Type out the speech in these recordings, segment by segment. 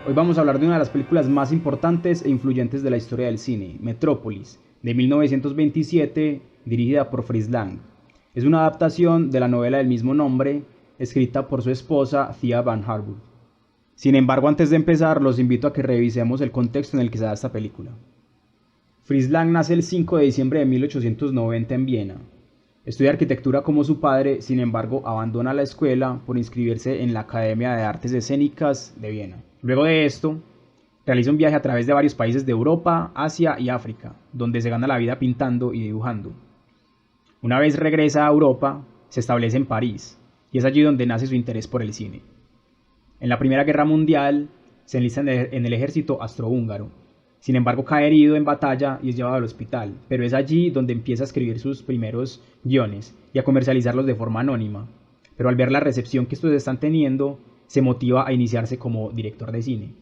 Hoy vamos a hablar de una de las películas más importantes e influyentes de la historia del cine, Metrópolis, de 1927, dirigida por Fritz Lang. Es una adaptación de la novela del mismo nombre, escrita por su esposa Thea Van Harburg. Sin embargo, antes de empezar, los invito a que revisemos el contexto en el que se da esta película. Fritz Lang nace el 5 de diciembre de 1890 en Viena. Estudia arquitectura como su padre, sin embargo, abandona la escuela por inscribirse en la Academia de Artes Escénicas de Viena. Luego de esto, realiza un viaje a través de varios países de Europa, Asia y África, donde se gana la vida pintando y dibujando. Una vez regresa a Europa, se establece en París, y es allí donde nace su interés por el cine. En la Primera Guerra Mundial, se enlista en el ejército austrohúngaro. Sin embargo, cae herido en batalla y es llevado al hospital, pero es allí donde empieza a escribir sus primeros guiones y a comercializarlos de forma anónima. Pero al ver la recepción que estos están teniendo, se motiva a iniciarse como director de cine.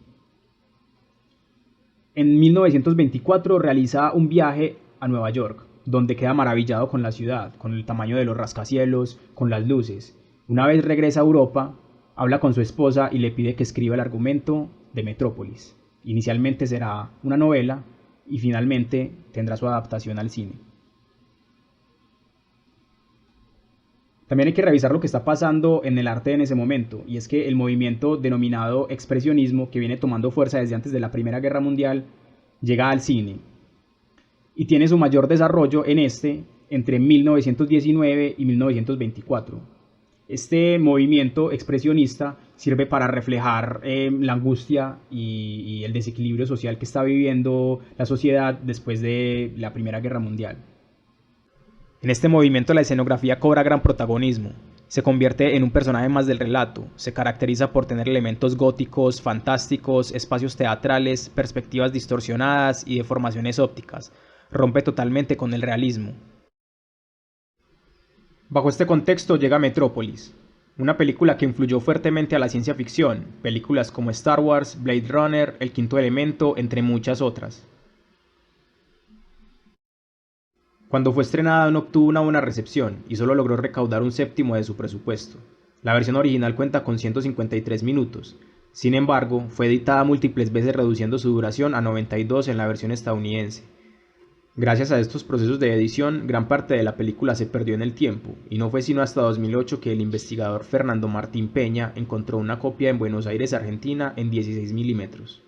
En 1924 realiza un viaje a Nueva York, donde queda maravillado con la ciudad, con el tamaño de los rascacielos, con las luces. Una vez regresa a Europa, habla con su esposa y le pide que escriba el argumento de Metrópolis. Inicialmente será una novela y finalmente tendrá su adaptación al cine. También hay que revisar lo que está pasando en el arte en ese momento, y es que el movimiento denominado expresionismo, que viene tomando fuerza desde antes de la Primera Guerra Mundial, llega al cine y tiene su mayor desarrollo entre 1919 y 1924. Este movimiento expresionista sirve para reflejar la angustia y el desequilibrio social que está viviendo la sociedad después de la Primera Guerra Mundial. En este movimiento la escenografía cobra gran protagonismo, se convierte en un personaje más del relato, se caracteriza por tener elementos góticos, fantásticos, espacios teatrales, perspectivas distorsionadas y deformaciones ópticas, rompe totalmente con el realismo. Bajo este contexto llega Metrópolis, una película que influyó fuertemente a la ciencia ficción, películas como Star Wars, Blade Runner, El Quinto Elemento, entre muchas otras. Cuando fue estrenada no obtuvo una buena recepción y solo logró recaudar un séptimo de su presupuesto. La versión original cuenta con 153 minutos, sin embargo, fue editada múltiples veces reduciendo su duración a 92 en la versión estadounidense. Gracias a estos procesos de edición, gran parte de la película se perdió en el tiempo, y no fue sino hasta 2008 que el investigador Fernando Martín Peña encontró una copia en Buenos Aires, Argentina, en 16 milímetros.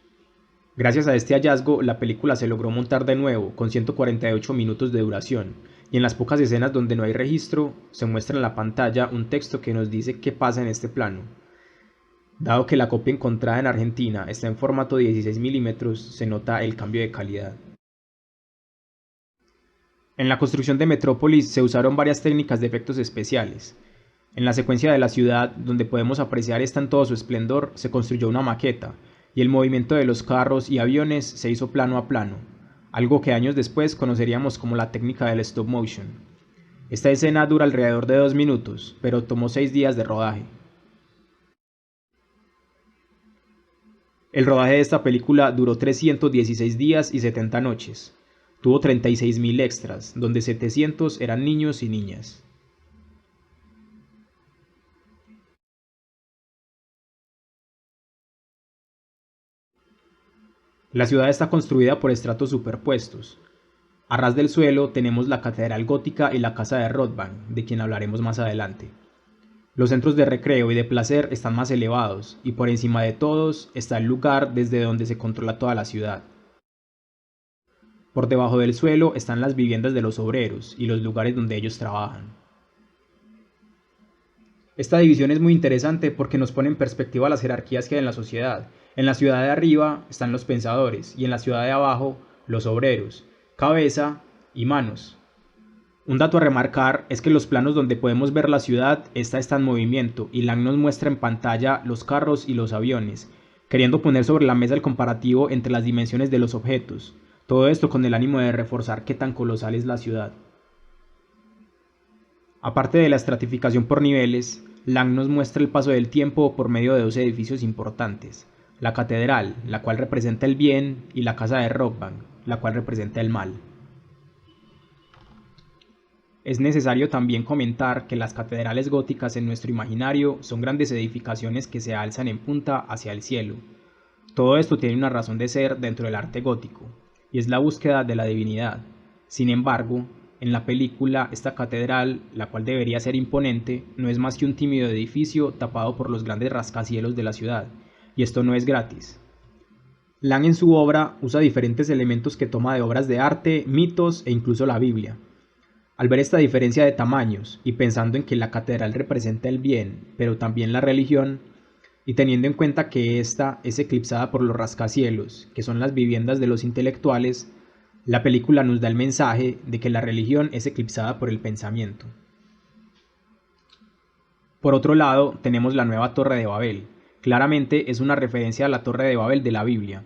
Gracias a este hallazgo, la película se logró montar de nuevo, con 148 minutos de duración, y en las pocas escenas donde no hay registro, se muestra en la pantalla un texto que nos dice qué pasa en este plano. Dado que la copia encontrada en Argentina está en formato 16 milímetros, se nota el cambio de calidad. En la construcción de Metrópolis se usaron varias técnicas de efectos especiales. En la secuencia de la ciudad, donde podemos apreciar esta en todo su esplendor, se construyó una maqueta, y el movimiento de los carros y aviones se hizo plano a plano, algo que años después conoceríamos como la técnica del stop motion. Esta escena dura alrededor de 2 minutos, pero tomó 6 días de rodaje. El rodaje de esta película duró 316 días y 70 noches. Tuvo 36.000 extras, donde 700 eran niños y niñas. La ciudad está construida por estratos superpuestos. A ras del suelo tenemos la catedral gótica y la casa de Rothbard, de quien hablaremos más adelante. Los centros de recreo y de placer están más elevados, y por encima de todos está el lugar desde donde se controla toda la ciudad. Por debajo del suelo están las viviendas de los obreros y los lugares donde ellos trabajan. Esta división es muy interesante porque nos pone en perspectiva las jerarquías que hay en la sociedad. En la ciudad de arriba están los pensadores y en la ciudad de abajo los obreros, cabeza y manos. Un dato a remarcar es que los planos donde podemos ver la ciudad, esta está en movimiento y Lang nos muestra en pantalla los carros y los aviones, queriendo poner sobre la mesa el comparativo entre las dimensiones de los objetos. Todo esto con el ánimo de reforzar qué tan colosal es la ciudad. Aparte de la estratificación por niveles, Lang nos muestra el paso del tiempo por medio de 2 edificios importantes: la catedral, la cual representa el bien, y la casa de Rothbard, la cual representa el mal. Es necesario también comentar que las catedrales góticas en nuestro imaginario son grandes edificaciones que se alzan en punta hacia el cielo. Todo esto tiene una razón de ser dentro del arte gótico, y es la búsqueda de la divinidad. Sin embargo, en la película, esta catedral, la cual debería ser imponente, no es más que un tímido edificio tapado por los grandes rascacielos de la ciudad, y esto no es gratis. Lang en su obra usa diferentes elementos que toma de obras de arte, mitos e incluso la Biblia. Al ver esta diferencia de tamaños, y pensando en que la catedral representa el bien, pero también la religión, y teniendo en cuenta que ésta es eclipsada por los rascacielos, que son las viviendas de los intelectuales, la película nos da el mensaje de que la religión es eclipsada por el pensamiento. Por otro lado, tenemos la nueva Torre de Babel. Claramente es una referencia a la Torre de Babel de la Biblia.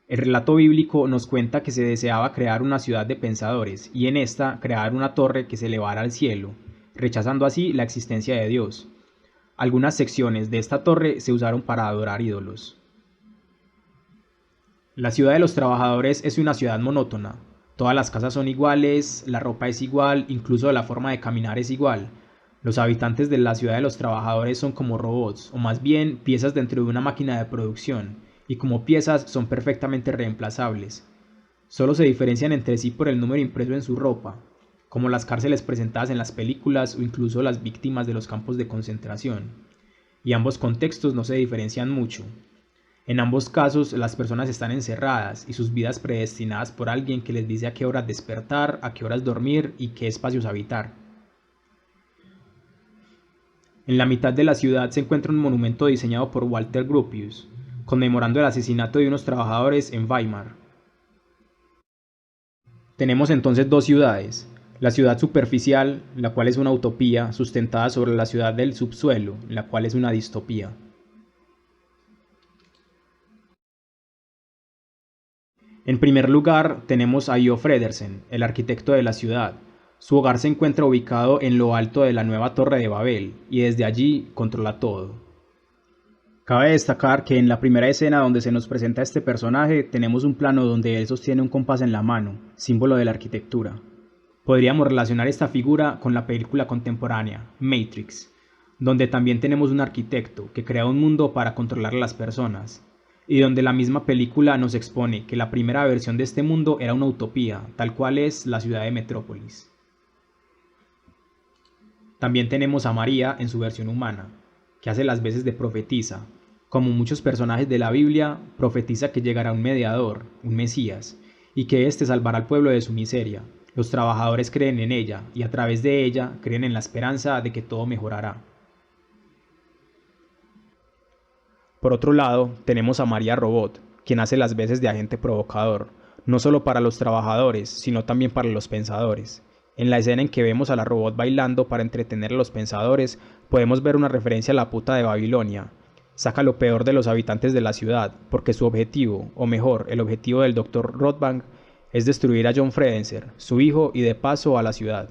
El relato bíblico nos cuenta que se deseaba crear una ciudad de pensadores y en esta crear una torre que se elevara al cielo, rechazando así la existencia de Dios. Algunas secciones de esta torre se usaron para adorar ídolos. La ciudad de los trabajadores es una ciudad monótona. Todas las casas son iguales, la ropa es igual, incluso la forma de caminar es igual. Los habitantes de la ciudad de los trabajadores son como robots, o más bien piezas dentro de una máquina de producción, y como piezas son perfectamente reemplazables. Solo se diferencian entre sí por el número impreso en su ropa, como las cárceles presentadas en las películas o incluso las víctimas de los campos de concentración. Y ambos contextos no se diferencian mucho. En ambos casos, las personas están encerradas y sus vidas predestinadas por alguien que les dice a qué horas despertar, a qué horas dormir y qué espacios habitar. En la mitad de la ciudad se encuentra un monumento diseñado por Walter Gropius, conmemorando el asesinato de unos trabajadores en Weimar. Tenemos entonces dos ciudades, la ciudad superficial, la cual es una utopía sustentada sobre la ciudad del subsuelo, la cual es una distopía. En primer lugar, tenemos a Jo Fredersen, el arquitecto de la ciudad. Su hogar se encuentra ubicado en lo alto de la nueva Torre de Babel, y desde allí controla todo. Cabe destacar que en la primera escena donde se nos presenta este personaje, tenemos un plano donde él sostiene un compás en la mano, símbolo de la arquitectura. Podríamos relacionar esta figura con la película contemporánea, Matrix, donde también tenemos un arquitecto que crea un mundo para controlar a las personas, y donde la misma película nos expone que la primera versión de este mundo era una utopía, tal cual es la ciudad de Metrópolis. También tenemos a María en su versión humana, que hace las veces de profetisa. Como muchos personajes de la Biblia, profetiza que llegará un mediador, un Mesías, y que éste salvará al pueblo de su miseria. Los trabajadores creen en ella, y a través de ella creen en la esperanza de que todo mejorará. Por otro lado, tenemos a María Robot, quien hace las veces de agente provocador, no solo para los trabajadores, sino también para los pensadores. En la escena en que vemos a la robot bailando para entretener a los pensadores, podemos ver una referencia a la puta de Babilonia. Saca lo peor de los habitantes de la ciudad, porque su objetivo, o mejor, el objetivo del Dr. Rothbang, es destruir a John Fredersen, su hijo y de paso a la ciudad.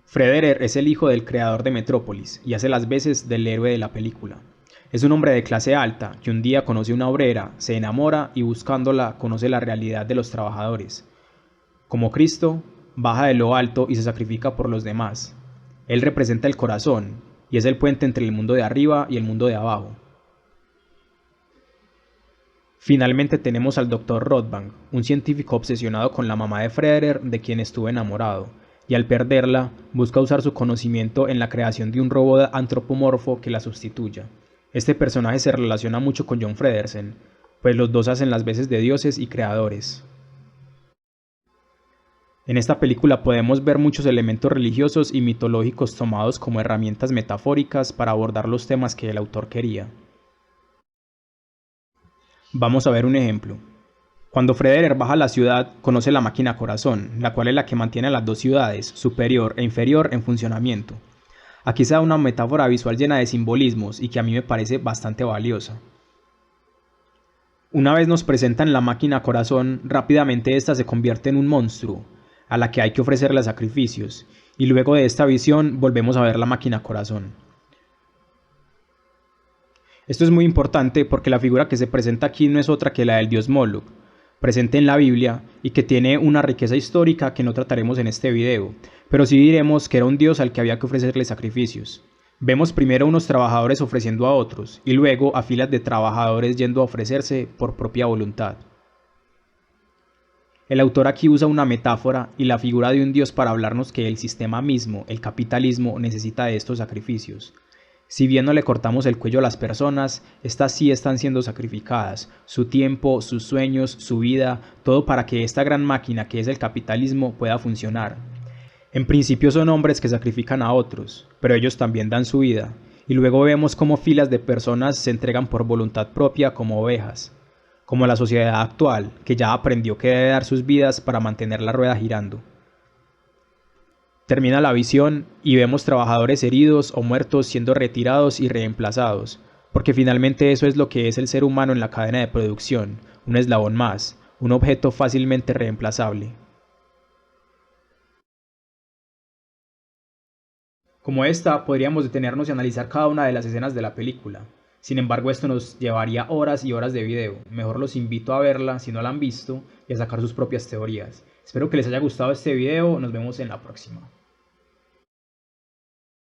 Frederer es el hijo del creador de Metrópolis y hace las veces del héroe de la película. Es un hombre de clase alta que un día conoce a una obrera, se enamora y buscándola conoce la realidad de los trabajadores. Como Cristo, baja de lo alto y se sacrifica por los demás. Él representa el corazón y es el puente entre el mundo de arriba y el mundo de abajo. Finalmente tenemos al Dr. Rothbang, un científico obsesionado con la mamá de Frederer de quien estuvo enamorado, y al perderla, busca usar su conocimiento en la creación de un robot antropomorfo que la sustituya. Este personaje se relaciona mucho con John Fredersen, pues los dos hacen las veces de dioses y creadores. En esta película podemos ver muchos elementos religiosos y mitológicos tomados como herramientas metafóricas para abordar los temas que el autor quería. Vamos a ver un ejemplo. Cuando Frederer baja a la ciudad, conoce la máquina corazón, la cual es la que mantiene a las dos ciudades, superior e inferior, en funcionamiento. Aquí se da una metáfora visual llena de simbolismos y que a mí me parece bastante valiosa. Una vez nos presentan la máquina corazón, rápidamente esta se convierte en un monstruo, a la que hay que ofrecerle sacrificios, y luego de esta visión volvemos a ver la máquina corazón. Esto es muy importante porque la figura que se presenta aquí no es otra que la del dios Moloch, presente en la Biblia y que tiene una riqueza histórica que no trataremos en este video, pero sí diremos que era un dios al que había que ofrecerle sacrificios. Vemos primero unos trabajadores ofreciendo a otros y luego a filas de trabajadores yendo a ofrecerse por propia voluntad. El autor aquí usa una metáfora y la figura de un dios para hablarnos que el sistema mismo, el capitalismo, necesita de estos sacrificios. Si bien no le cortamos el cuello a las personas, estas sí están siendo sacrificadas, su tiempo, sus sueños, su vida, todo para que esta gran máquina que es el capitalismo pueda funcionar. En principio son hombres que sacrifican a otros, pero ellos también dan su vida, y luego vemos cómo filas de personas se entregan por voluntad propia como ovejas, como la sociedad actual, que ya aprendió que debe dar sus vidas para mantener la rueda girando. Termina la visión y vemos trabajadores heridos o muertos siendo retirados y reemplazados, porque finalmente eso es lo que es el ser humano en la cadena de producción, un eslabón más, un objeto fácilmente reemplazable. Como esta, podríamos detenernos y analizar cada una de las escenas de la película. Sin embargo, esto nos llevaría horas y horas de video. Mejor los invito a verla si no la han visto y a sacar sus propias teorías. Espero que les haya gustado este video. Nos vemos en la próxima.